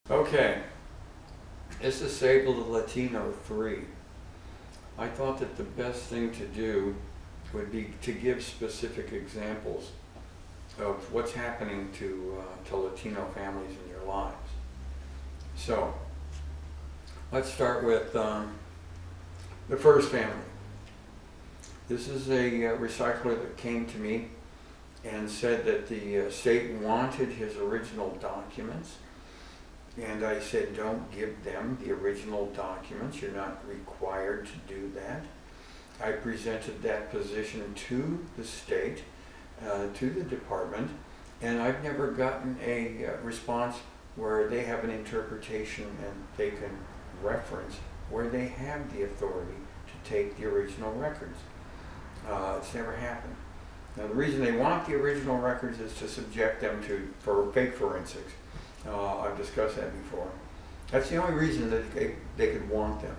Okay, it's disabled Latino 3. I thought that the best thing to do would be to give specific examples of what's happening to Latino families in their lives. So, let's start with the first family. This is a recycler that came to me and said that the state wanted his original documents. And I said, don't give them the original documents. You're not required to do that. I presented that position to the state, to the department, and I've never gotten a response where they have an interpretation and they can reference where they have the authority to take the original records. It's never happened. Now, the reason they want the original records is to subject them for fake forensics. I've discussed that before. That's the only reason that they could want them.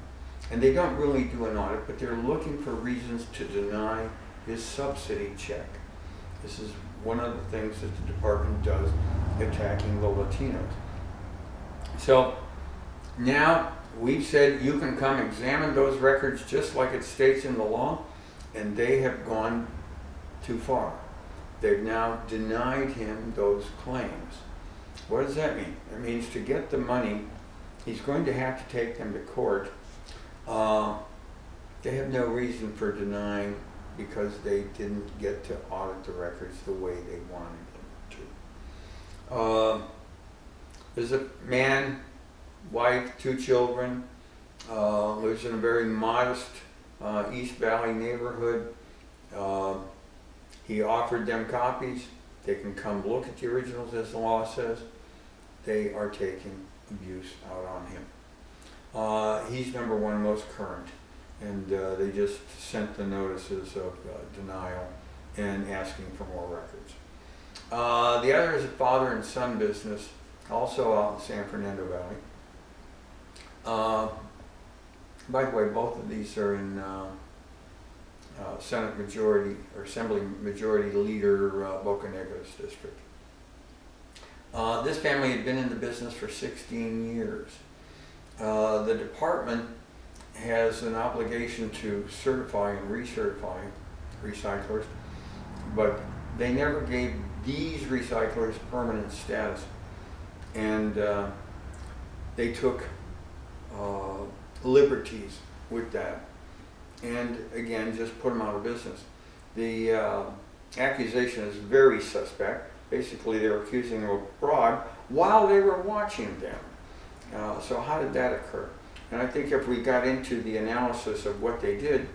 And they don't really do an audit, but they're looking for reasons to deny his subsidy check. This is one of the things that the department does, attacking the Latinos. So now we've said you can come examine those records just like it states in the law, and they have gone too far. They've now denied him those claims. What does that mean? It means to get the money, he's going to have to take them to court. They have no reason for denying because they didn't get to audit the records the way they wanted them to. There's a man, wife, 2 children, lives in a very modest East Valley neighborhood. He offered them copies. They can come look at the originals as the law says. They are taking abuse out on him. He's number 1 most current, and they just sent the notices of denial and asking for more records. The other is a father and son business, also out in San Fernando Valley. By the way, both of these are in Senate Majority or Assembly Majority Leader Boca Negra's district. This family had been in the business for 16 years. The department has an obligation to certify and recertify recyclers, but they never gave these recyclers permanent status, and they took liberties with that, and again just put them out of business. The accusation is very suspect. Basically, they're accusing them of fraud while they were watching them. So how did that occur? And I think if we got into the analysis of what they did,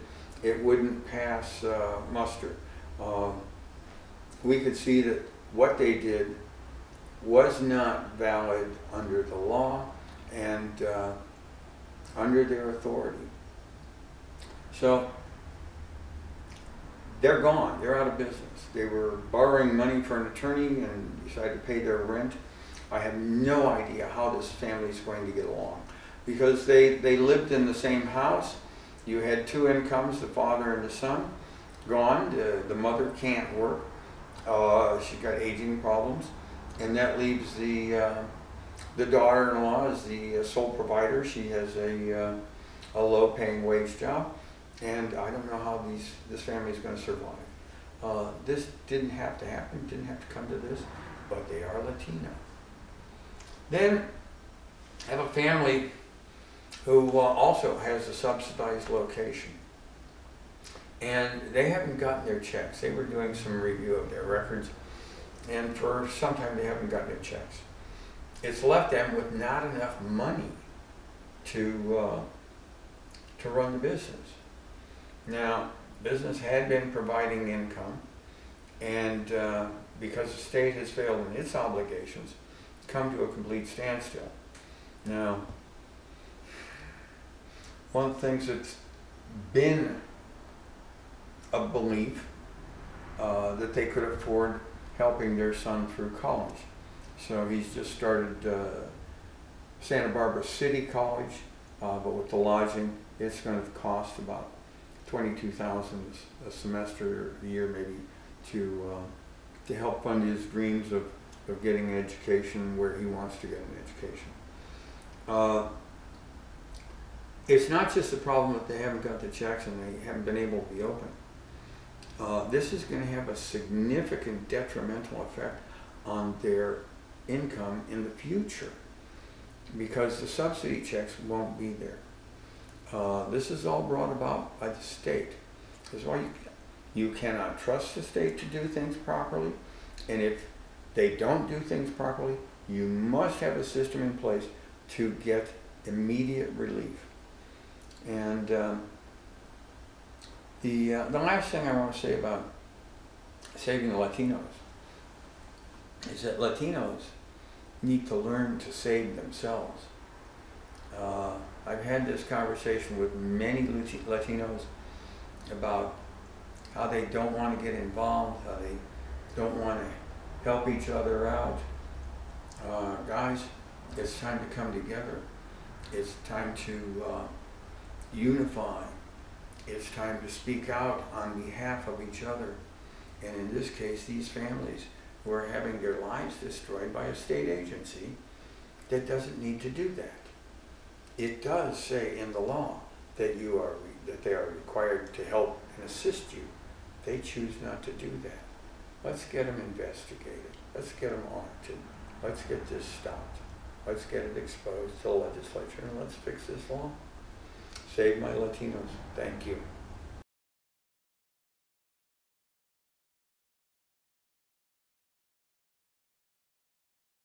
it wouldn't pass muster. We could see that what they did was not valid under the law and under their authority. So they're gone. They're out of business. They were borrowing money for an attorney and decided to pay their rent. I have no idea how this family is going to get along because they lived in the same house. You had 2 incomes, the father and the son, gone. The mother can't work. She's got aging problems, and that leaves the daughter-in-law as the sole provider. She has a low-paying wage job, and I don't know how this family is going to survive. This didn't have to happen, didn't have to come to this, but they are Latino. Then I have a family who also has a subsidized location, and they haven't gotten their checks. They were doing some review of their records, and for some time they haven't gotten their checks. It's left them with not enough money to run the business. Now, business had been providing income, and because the state has failed in its obligations, come to a complete standstill. Now, one of the things that's been a belief that they could afford helping their son through college. So he's just started Santa Barbara City College, but with the lodging, it's going to cost about $22,000 a semester or a year maybe to help fund his dreams of getting an education where he wants to get an education. Uh, it's not just the problem that they haven't got the checks and they haven't been able to be open. This is going to have a significant detrimental effect on their income in the future because the subsidy checks won't be there. This is all brought about by the state. This is why you cannot trust the state to do things properly, and if they don't do things properly, you must have a system in place to get immediate relief. And the last thing I want to say about saving the Latinos is that Latinos need to learn to save themselves. I've had this conversation with many Latinos about how they don't want to get involved, how they don't want to help each other out. Guys, it's time to come together. It's time to unify. It's time to speak out on behalf of each other. And in this case, these families who are having their lives destroyed by a state agency that doesn't need to do that. It does say in the law that they are required to help and assist you. They choose not to do that. Let's get them investigated. Let's get them audited. Let's get this stopped. Let's get it exposed to the legislature and let's fix this law. Save my Latinos. Thank you.